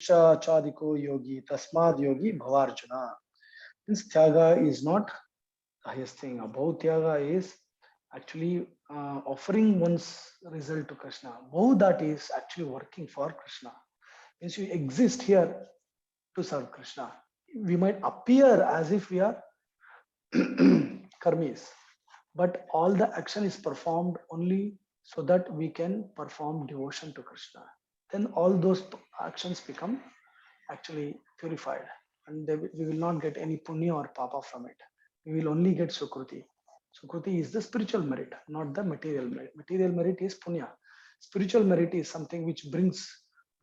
chadiko yogi tasmad yogi bhavarjuna. Means tyaga is not the highest thing. Abhav tyaga is actually offering one's result to Krishna. Abhav that is actually working for Krishna. Means you exist here to serve Krishna. We might appear as if we are karmis, but all the action is performed only so that we can perform devotion to Krishna. Then all those actions become actually purified, and we will not get any punya or papa from it. We will only get sukruti. Sukruti is the spiritual merit, not the material merit. Material merit is punya. Spiritual merit is something which brings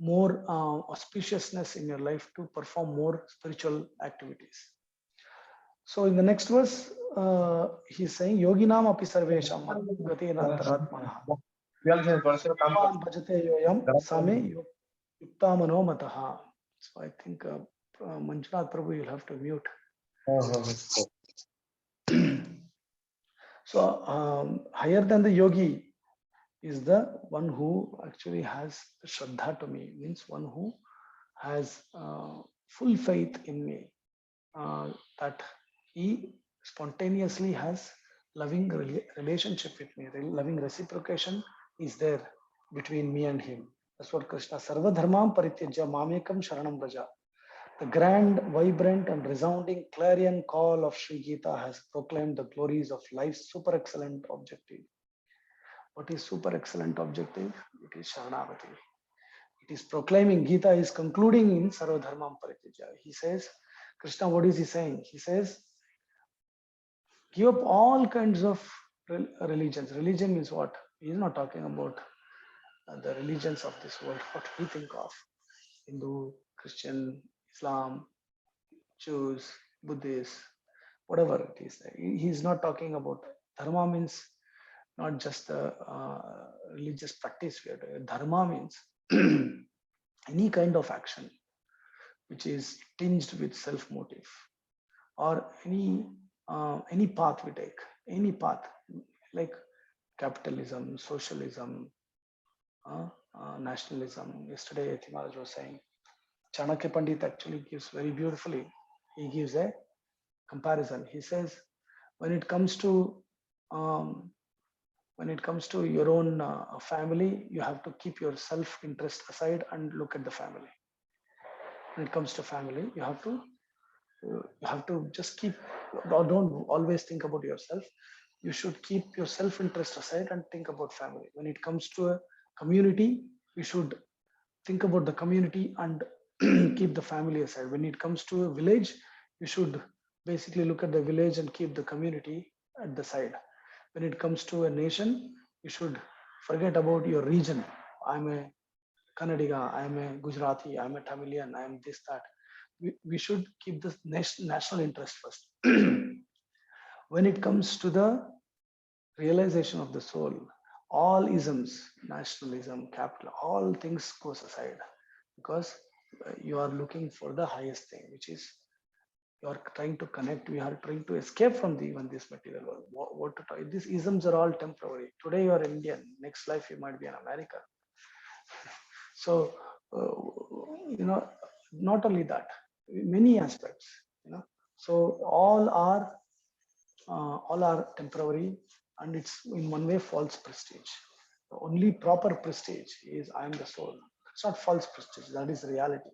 more auspiciousness in your life to perform more spiritual activities. So in the next verse, he's saying, Yoginam api sarvesham gatena antaratmanaha. Bhajate yoyam same yukta mano mataha. So I think Manjunath Prabhu, you'll have to mute. So higher than the yogi is the one who actually has Shraddha to me, means one who has full faith in me, that he spontaneously has loving relationship with me, loving reciprocation is there between me and him. That's what Krishna, Sarva Dharmam Parityajya Mamekam Sharanam Vraja. The grand, vibrant and resounding clarion call of Sri Gita has proclaimed the glories of life's super excellent objective. What is super excellent objective? It is Sharanagati. It is proclaiming, Gita is concluding in Sarva Dharmam Parityajya. He says, Krishna, what is he saying? He says, give up all kinds of religions. Religion means what? He is not talking about the religions of this world, what we think of. Hindu, Christian, Islam, Jews, Buddhists, whatever it is. He is not talking about dharma means not just the religious practice we are doing. Dharma means any kind of action which is tinged with self-motive, or any path we take, any path like capitalism, socialism, nationalism. Yesterday, Thimaraj was saying, Chanakya Pandit actually gives very beautifully. He gives a comparison. He says, when it comes to your own family, you have to keep your self-interest aside and look at the family. When it comes to family, you have to just keep, don't always think about yourself. You should keep your self-interest aside and think about family. When it comes to a community, you should think about the community and keep the family aside. When it comes to a village, you should basically look at the village and keep the community at the side. When it comes to a nation, you should forget about your region. I'm a Kannadiga, I'm a Gujarati, I'm a Tamilian, I'm this, that. We should keep the national interest first. When it comes to the realization of the soul, all isms, nationalism, capital, all things goes aside, because you are looking for the highest thing, which is you are trying to connect. We are trying to escape from even this material world. What to try? These isms are all temporary. Today you are Indian, next life you might be an American. So not only that, many aspects. So all are temporary, and it's in one way false prestige. The only proper prestige is I am the soul. It's not false prestige, that is reality.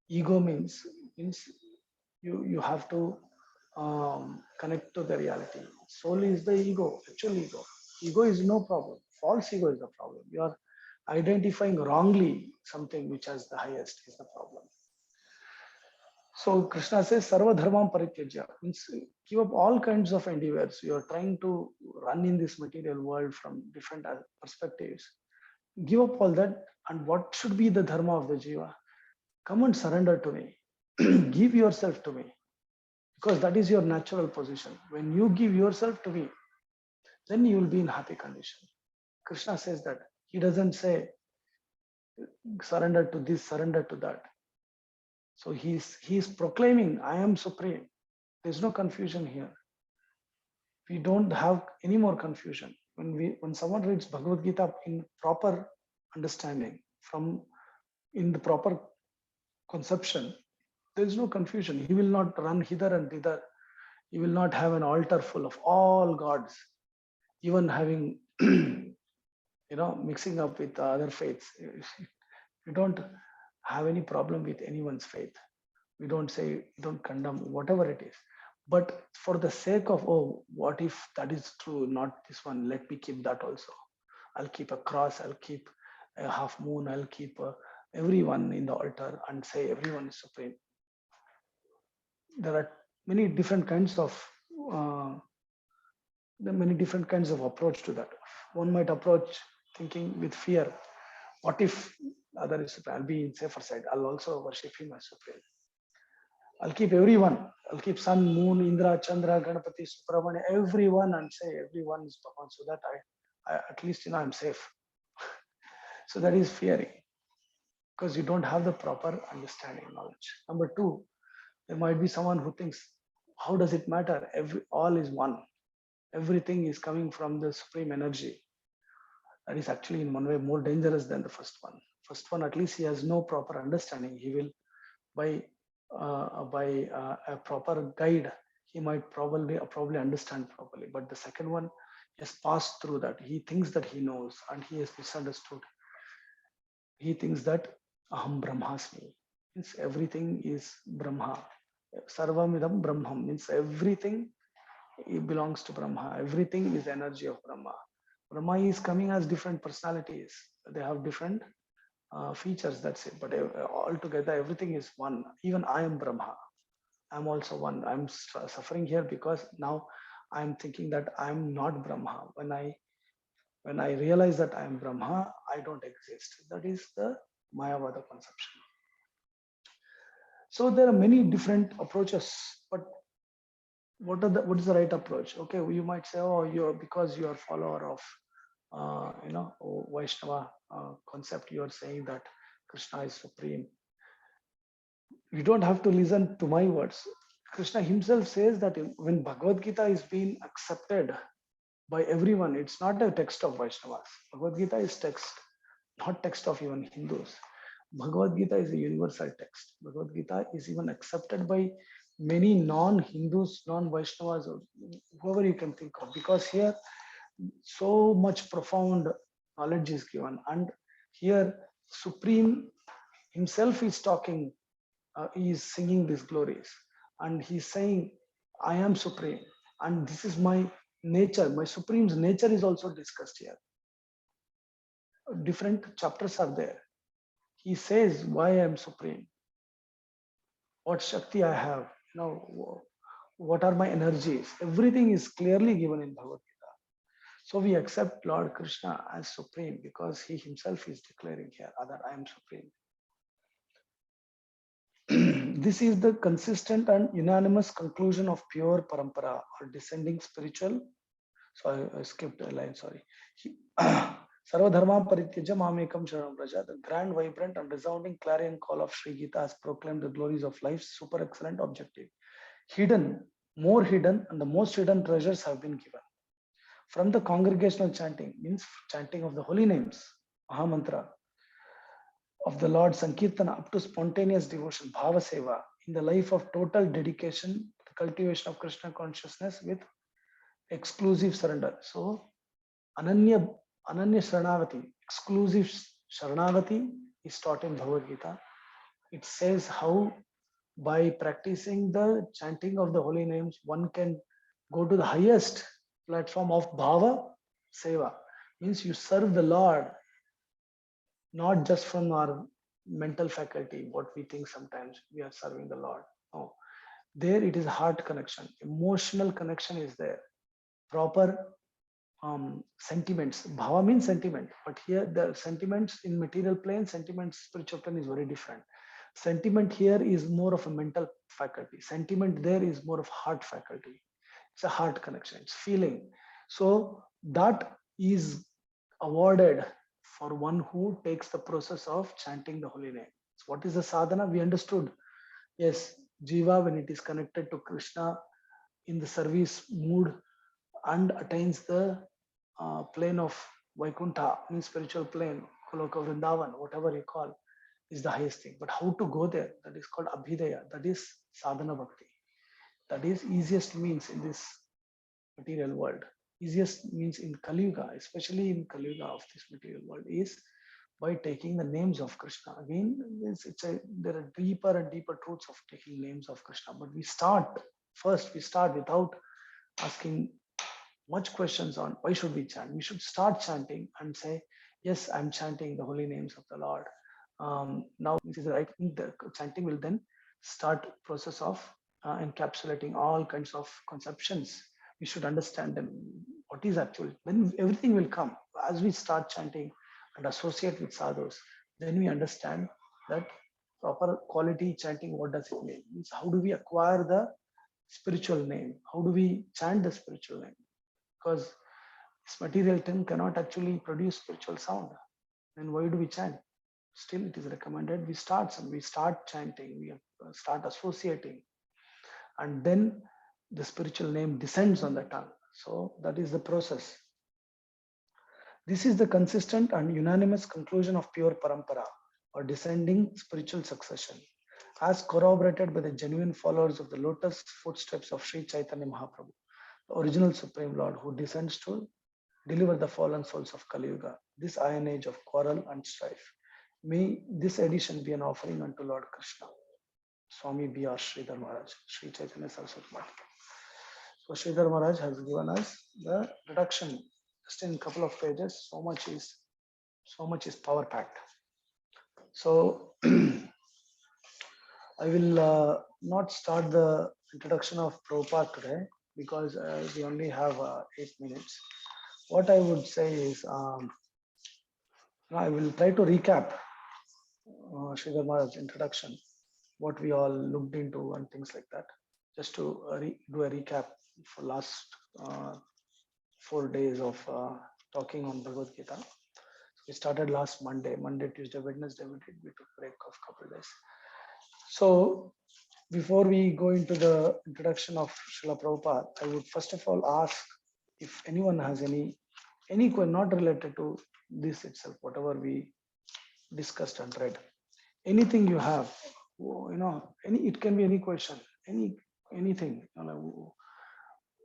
Ego means you have to connect to the reality. Soul is the ego, actual ego. Ego is no problem. False ego is the problem. You are identifying wrongly something which has the highest is the problem. So Krishna says, Sarva Dharmam Parityajya, means give up all kinds of endeavors. You are trying to run in this material world from different perspectives. Give up all that, and what should be the dharma of the jiva? Come and surrender to me. Give yourself to me, because that is your natural position. When you give yourself to me, then you will be in happy condition. Krishna says that. He doesn't say surrender to this, surrender to that. So he's proclaiming, I am supreme. There's no confusion here. We don't have any more confusion. When someone reads Bhagavad Gita in proper understanding, from in the proper conception, there is no confusion. He will not run hither and thither. He will not have an altar full of all gods, even having, mixing up with other faiths. We don't have any problem with anyone's faith. We don't say, we don't condemn whatever it is. But for the sake of, oh, what if that is true, not this one, let me keep that also. I'll keep a cross, I'll keep a half moon, I'll keep everyone in the altar and say everyone is supreme. There are many different kinds of approach to that. One might approach thinking with fear. What if other is supreme? I'll be in safer side. I'll also worship him as supreme. I'll keep everyone. I'll keep sun, moon, Indra, Chandra, Ganapati, Subramanya, everyone, and say everyone is Bhagavan, so that I at least I'm safe. So that is fearing, because you don't have the proper understanding, knowledge. Number two, there might be someone who thinks, how does it matter? All is one. Everything is coming from the supreme energy. That is actually in one way more dangerous than the first one. First one, at least he has no proper understanding. He will, by a proper guide, he might probably understand properly. But the second one, he has passed through that. He thinks that he knows, and he has misunderstood. He thinks that aham brahmasmi, means everything is Brahma. Sarvamidam Brahmam, means everything belongs to Brahma. Everything is energy of Brahma. Brahma is coming as different personalities. They have different features, that's it. But altogether, everything is one. Even I am Brahma. I'm also one. I'm suffering here because now I'm thinking that I'm not Brahma. When I realize that I'm Brahma, I don't exist. That is the Mayavada conception. So there are many different approaches, but what is the right approach? Okay, you might say, oh, because you're a follower of Vaishnava concept, you're saying that Krishna is supreme. You don't have to listen to my words. Krishna himself says that when Bhagavad Gita is being accepted by everyone, it's not a text of Vaishnavas. Bhagavad Gita is text, not text of even Hindus. Bhagavad Gita is a universal text. Bhagavad Gita is even accepted by many non-Hindus, non-Vaishnavas, or whoever you can think of, because here so much profound knowledge is given, and here Supreme himself is talking, he is singing these glories, and he's saying, I am supreme, and this is my nature. My Supreme's nature is also discussed here. Different chapters are there. He says why I am supreme, what Shakti I have, what are my energies. Everything is clearly given in Bhagavad Gita. So we accept Lord Krishna as supreme because he himself is declaring here that I am supreme. This is the consistent and unanimous conclusion of pure parampara or descending spiritual. So I skipped a line, sorry. Sarva dharma parityaja mamekam sharanam praja. The grand, vibrant and resounding clarion call of Sri Gita has proclaimed the glories of life's super excellent objective. Hidden, more hidden, and the most hidden treasures have been given. From the congregational chanting, means chanting of the holy names, Mahamantra, of the Lord Sankirtana, up to spontaneous devotion, Bhava Seva, in the life of total dedication, the cultivation of Krishna consciousness with exclusive surrender. So, Ananya Sharanavati, exclusive Sharanavati is taught in Bhagavad Gita. It says how by practicing the chanting of the holy names, one can go to the highest platform of Bhava Seva. Means you serve the Lord, not just from our mental faculty, what we think sometimes we are serving the Lord. No, there it is heart connection, emotional connection is there, proper sentiments. Bhava means sentiment, but here the sentiments in material plane, sentiments spiritual plane is very different. Sentiment here is more of a mental faculty. Sentiment there is more of heart faculty. It's a heart connection, it's feeling. So that is awarded for one who takes the process of chanting the holy name. So what is the sadhana? We understood. Yes, Jiva, when it is connected to Krishna in the service mood and attains the plane of Vaikuntha, means spiritual plane, Koloka Vrindavan, whatever you call, is the highest thing. But how to go there? That is called abhidaya. That is sadhana bhakti. That is easiest means in this material world. Easiest means in Kali Yuga, especially in Kali Yuga of this material world, is by taking the names of Krishna. Again, there are deeper and deeper truths of taking names of Krishna. But we start without asking much questions on why should we chant. We should start chanting and say, yes, I'm chanting the holy names of the Lord. Now this is the right thing. The chanting will then start process of encapsulating all kinds of conceptions. We should understand them. What is actually, then everything will come. As we start chanting and associate with sadhus, then we understand that proper quality chanting, what does it mean? Means how do we acquire the spiritual name? How do we chant the spiritual name? Because this material thing cannot actually produce spiritual sound. Then why do we chant? Still, it is recommended we start chanting, we start associating, and then the spiritual name descends on the tongue. So that is the process. This is the consistent and unanimous conclusion of pure parampara, or descending spiritual succession, as corroborated by the genuine followers of the lotus footsteps of Sri Chaitanya Mahaprabhu, the original Supreme Lord, who descends to deliver the fallen souls of Kali Yuga, this iron age of quarrel and strife. May this edition be an offering unto Lord Krishna. Swami B.R. Sridhar Maharaj, Sri Chaitanya Saraswati Mata. So Sridhar Maharaj has given us the reduction just in a couple of pages. So much is power packed. So I will not start the introduction of Prabhupada today because we only have 8 minutes. What I would say is I will try to recap Sridhar Maharaj's introduction, what we all looked into and things like that, just to do a recap for last 4 days of talking on Bhagavad Gita. So we started last Monday, Tuesday, Wednesday, we took a break of a couple of days. So before we go into the introduction of Srila Prabhupada, I would first of all ask if anyone has any question not related to this itself, whatever we discussed and read. Anything you have, it can be any question, anything.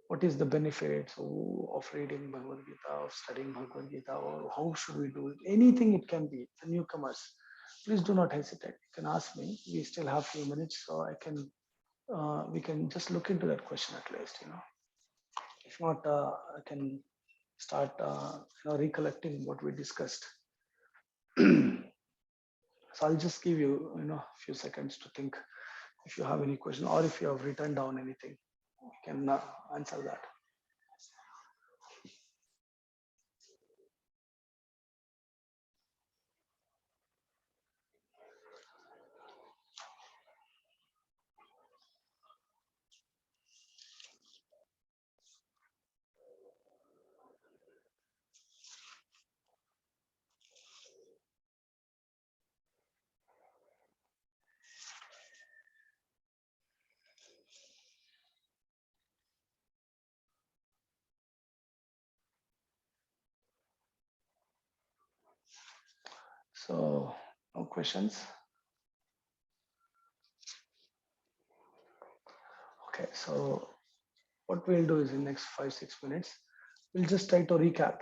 What is the benefits of reading Bhagavad Gita, of studying Bhagavad Gita, or how should we do it? Anything it can be. The newcomers, please do not hesitate. You can ask me. We still have a few minutes, so we can just look into that question at least. If not, I can start recollecting what we discussed. So I'll just give you a few seconds to think if you have any question, or if you have written down anything, we can answer that. So, no questions? Okay, so what we'll do is in next 5-6 minutes, we'll just try to recap,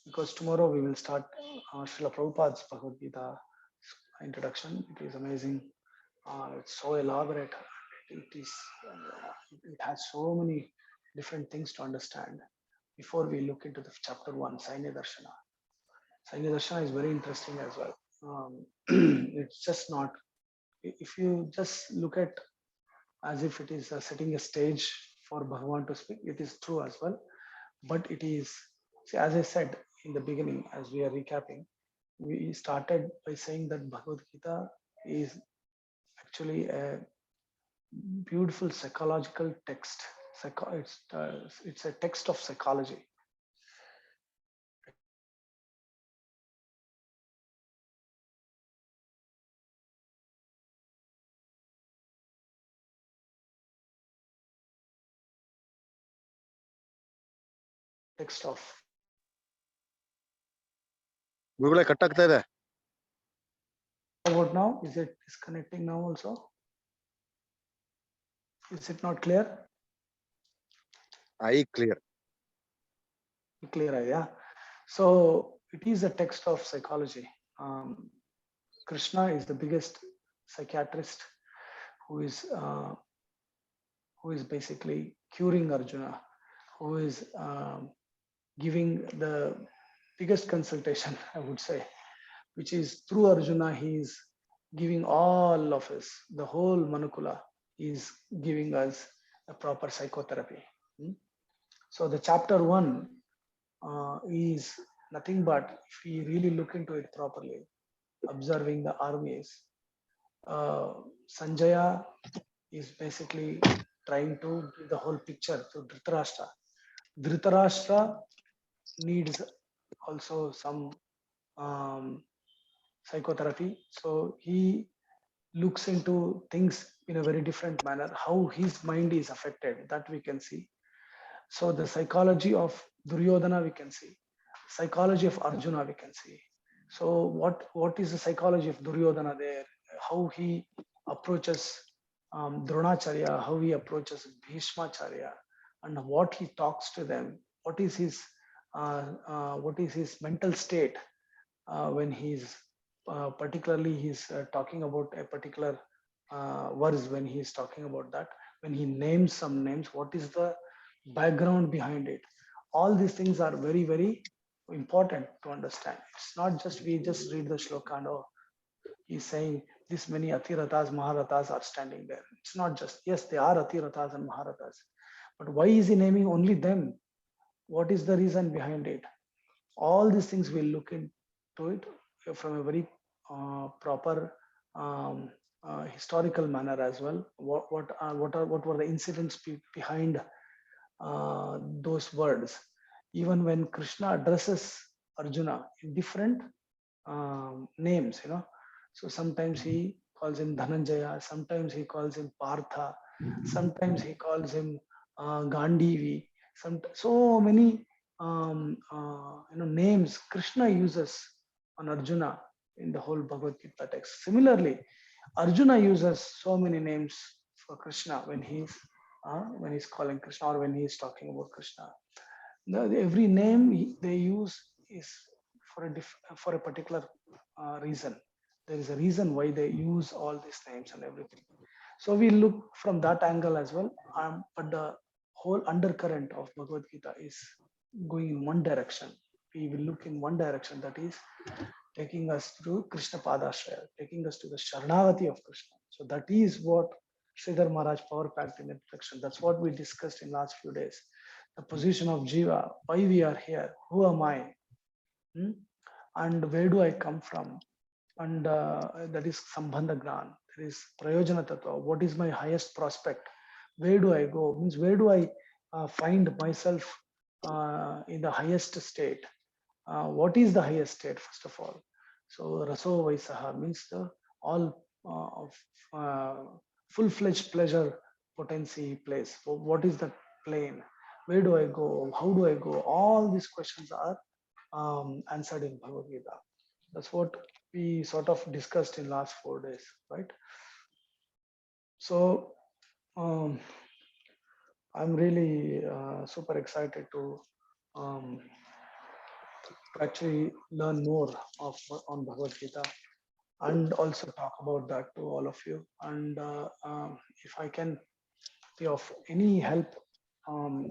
because tomorrow we will start Srila Prabhupada's Bhagavad Gita introduction. It is amazing. It's so elaborate. It has so many different things to understand before we look into the chapter 1, Sainya Darshana. Sainya Darshana is very interesting as well. It's just not, if you just look at as if it is setting a stage for Bhagavan to speak, it is true as well. But it is, see, as I said in the beginning, as we are recapping, we started by saying that Bhagavad Gita is actually a beautiful psychological text. It's a text of psychology. Text of ಗುರುಗಳೇ cut ಆಗ್ತಾ ಇದೆ. How about now? Is it disconnecting now also? Is it not clear? I clear. Clear, yeah. So it is a text of psychology. Krishna is the biggest psychiatrist who is basically curing Arjuna, who is giving the biggest consultation, I would say, which is through Arjuna, he is giving all of us, the whole Manukula, is giving us a proper psychotherapy. Hmm? So the chapter one is nothing but, if we really look into it properly, observing the armies, uh, Sanjaya is basically trying to give the whole picture to Dhritarashtra. Dhritarashtra needs also some um, psychotherapy. So he looks into things in a very different manner, how his mind is affected, that we can see. So the psychology of Duryodhana we can see, psychology of Arjuna we can see. So what is the psychology of Duryodhana there? How he approaches Dronacharya, how he approaches Bhishmacharya, and what he talks to them. What is his mental state when he's particularly he's talking about a particular verse, when he's talking about that, when he names some names, what is the background behind it. All these things are very, very important to understand. It's not just we just read the shloka and oh, he's saying this many Atirathas, Maharathas are standing there. It's not just, yes, they are Atirathas and Maharathas, but why is he naming only them? What is the reason behind it? All these things we'll look into it from a very proper historical manner as well. What were the incidents behind those words? Even when Krishna addresses Arjuna in different names, so sometimes he calls him Dhananjaya, sometimes he calls him Partha, sometimes he calls him Gandivi. So many names Krishna uses on Arjuna in the whole Bhagavad Gita text. Similarly, Arjuna uses so many names for Krishna when he's calling Krishna or when he's talking about Krishna. Every name they use is for a particular reason. There is a reason why they use all these names and everything. So we look from that angle as well. But the whole undercurrent of Bhagavad Gita is going in one direction. We will look in one direction, that is taking us through Krishna Padashraya, taking us to the Sharanagati of Krishna. So that is what Sridhar Maharaj power packed in introduction. That's what we discussed in last few days. The position of Jiva, why we are here, who am I, and where do I come from, and that is Sambandha Gnan, that is Prayojana Tattva, what is my highest prospect, where do I go, means where do I find myself in the highest state. What is the highest state, first of all? So Raso Vaisaha means the all of full-fledged pleasure potency place. So what is the plane? Where do I go? How do I go? All these questions are answered in Bhagavad Gita. That's what we sort of discussed in last 4 days, right? So um, I'm really super excited to actually learn more on Bhagavad Gita and also talk about that to all of you. And if I can be of any help um,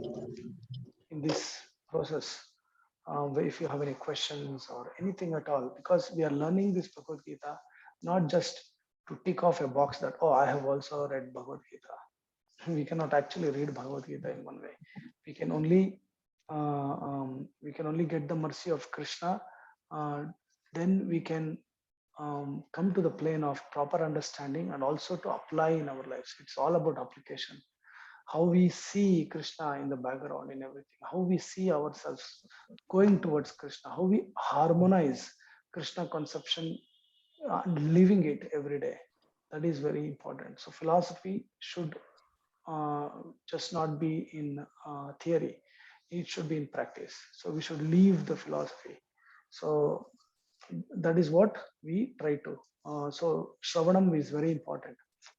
in this process, if you have any questions or anything at all, because we are learning this Bhagavad Gita not just to tick off a box that, oh, I have also read Bhagavad Gita. We cannot actually read Bhagavad Gita in one way. We can only get the mercy of Krishna. Then we can come to the plane of proper understanding and also to apply in our lives. It's all about application. How we see Krishna in the background, in everything, how we see ourselves going towards Krishna, how we harmonize Krishna conception and living it every day. That is very important. So philosophy should uh, just not be in theory, it should be in practice. So we should leave the philosophy. So that is what we try to So Shravanam is very important.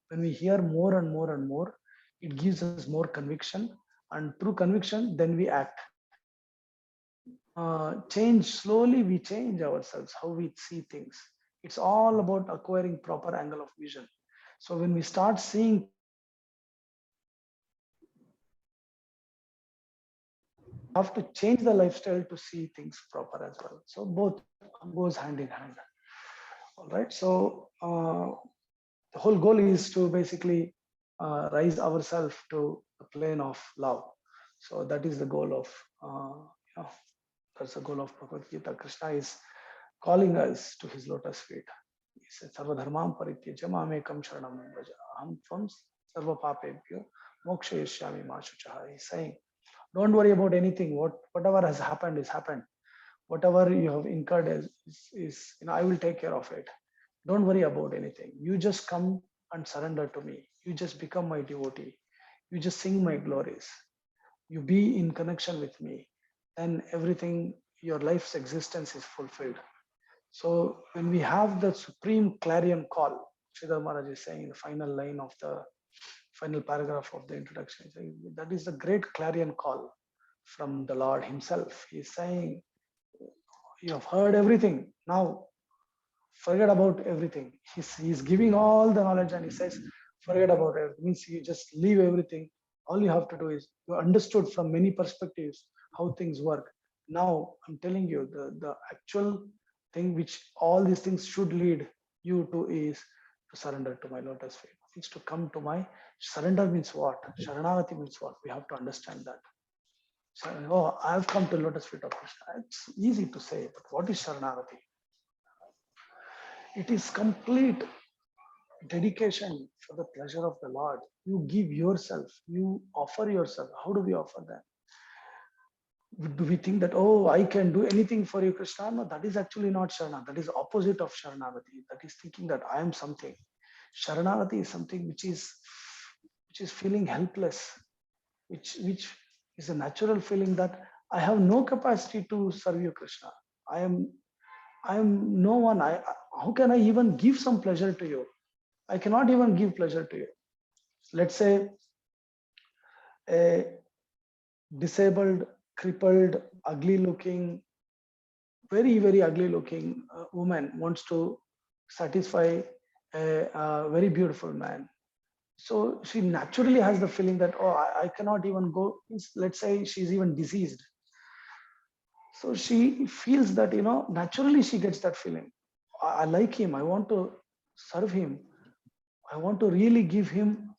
When we hear more and more and more, it gives us more conviction, and through conviction, then we act. Change slowly, we change ourselves, how we see things. It's all about acquiring proper angle of vision. So when we start seeing things have to change the lifestyle to see things proper as well. So both goes hand in hand. All right. So the whole goal is to basically rise ourselves to the plane of love. So that is the goal of you know, that's the goal of Bhagavad Gita. Krishna is calling us to his lotus feet. He said, Sarva dharmam parityajya mamekam sharanam vraja. Aham tvam sarva papebhyo mokshayishyami ma shuchaha. He's saying, don't worry about anything. Whatever has happened is happened. Whatever you have incurred is I will take care of it. Don't worry about anything. You just come and surrender to me. You just become my devotee. You just sing my glories. You be in connection with me. Then everything, your life's existence is fulfilled. So when we have the supreme clarion call, Sridhar Maharaj is saying in the final line of the final paragraph of the introduction, that is the great clarion call from the Lord himself. He is saying, you have heard everything. Now forget about everything. He's giving all the knowledge and he says, forget about it. It means you just leave everything. All you have to do is you understood from many perspectives how things work. Now I'm telling you the actual thing which all these things should lead you to is to surrender to my lotus feet. Means to come to my surrender means what? Sharanagati means what? We have to understand that. So, oh, I've come to lotus feet of Krishna. It's easy to say, but what is Sharanagati? It is complete dedication for the pleasure of the Lord. You give yourself, you offer yourself. How do we offer that? Do we think that, oh, I can do anything for you, Krishna? No, that is actually not Sharana. That is opposite of Sharanagati. That is thinking that I am something. Sharanagati is something which is feeling helpless, which is a natural feeling that I have no capacity to serve you, Krishna. I am no one. How can I even give some pleasure to you? I cannot even give pleasure to you. Let's say a disabled, crippled, ugly looking, very, very ugly looking woman wants to satisfy a very beautiful man. So she naturally has the feeling that, oh, I cannot even go. Let's say she's even diseased. So she feels that, naturally she gets that feeling. I like him. I want to serve him. I want to really give him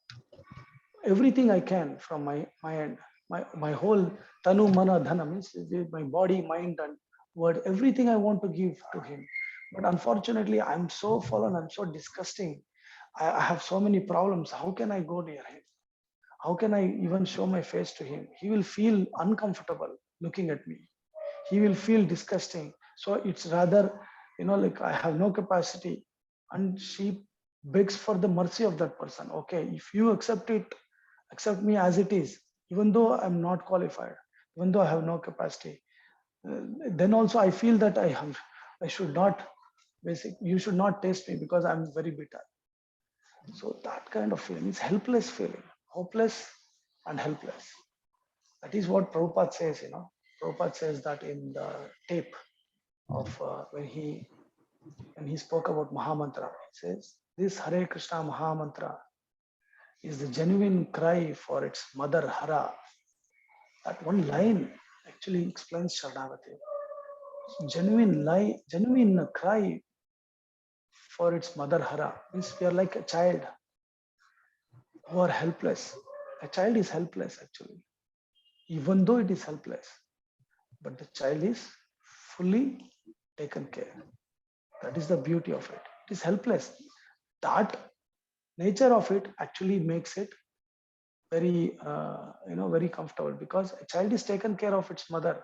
everything I can from my end. My whole tanu mana dhana means my body, mind, and word. Everything I want to give to him. But unfortunately, I'm so fallen. I'm so disgusting. I have so many problems. How can I go near him? How can I even show my face to him? He will feel uncomfortable looking at me. He will feel disgusting. So it's rather, like I have no capacity. And she begs for the mercy of that person. Okay, if you accept it, accept me as it is, even though I'm not qualified, even though I have no capacity. Then also I feel that I should not, you should not taste me because I'm very bitter. So that kind of feeling is helpless feeling, hopeless and helpless. That is what Prabhupada says, Prabhupada says that in the tape of when he spoke about Mahamantra, he says, this Hare Krishna Mahamantra is the genuine cry for its mother Hara. That one line actually explains Sharanagati. Genuine cry for its mother Hara means we are like a child who are helpless. A child is helpless actually, even though it is helpless, but the child is fully taken care. That is the beauty of it. It is helpless. That nature of it actually makes it very, very comfortable because a child is taken care of its mother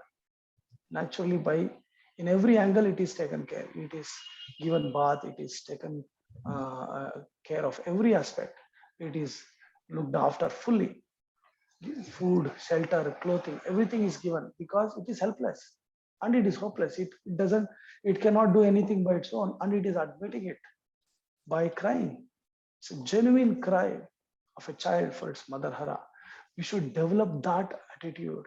naturally by in every angle. It is taken care. It is given bath. It is taken care of every aspect. It is looked after fully. Food, shelter, clothing, everything is given because it is helpless and it is hopeless. It doesn't, it cannot do anything by its own, and it is admitting it. by crying. It's a genuine cry of a child for its mother Hara. We should develop that attitude.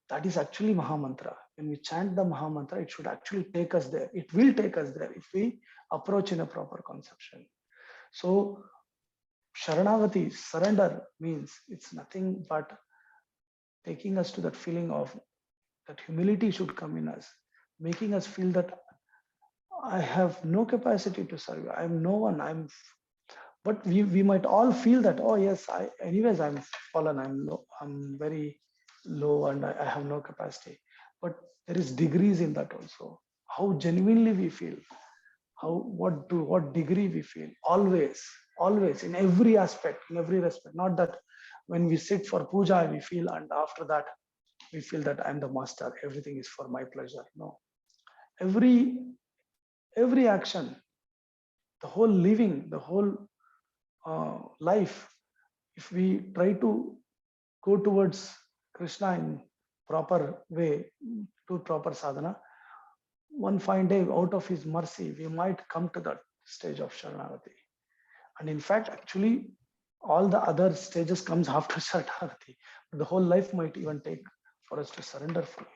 That is actually Mahamantra. When we chant the Mahamantra, it should actually take us there. It will take us there if we approach in a proper conception. So, Sharanagati, surrender, means it's nothing but taking us to that feeling of that humility should come in us, making us feel that I have no capacity to serve you. I'm no one. But we might all feel that, oh yes, anyways I'm fallen. I'm very low and I have no capacity. But there is degrees in that also. How genuinely we feel, what degree we feel. Always in every aspect, in every respect. Not that when we sit for puja we feel, and after that we feel that I'm the master. Everything is for my pleasure. No, every action, the whole living, the whole life, if we try to go towards Krishna in proper way, to proper sadhana, one fine day out of his mercy, we might come to that stage of Sharanagati. And in fact, actually, all the other stages comes after Sharanagati. The whole life might even take for us to surrender fully.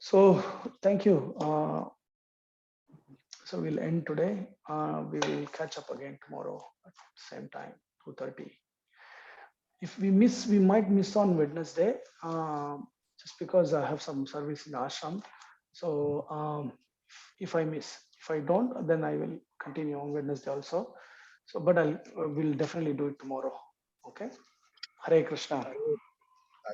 So, thank you. So we'll end today. We will catch up again tomorrow at the same time, 2:30. If we miss, we might miss on Wednesday, just because I have some service in ashram. So if I miss, if I don't, then I will continue on Wednesday also. So, but we'll definitely do it tomorrow. Okay. Hare Krishna.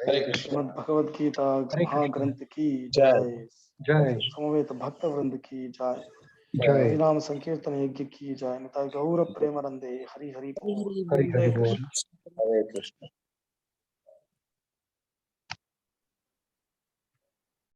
Hare Krishna. Srimad Bhagavad Gita Hare Krishna. Mahagrantha ki Jai. jai. Jai. Samaveta Bhakta Vranda ki jai. Jai. Harinam Sankirtan Yajna ki jai. Nitai Gaur Premarande Hari Hari Bol. Hari Hare Hari Bol. Krishna. Hare Krishna.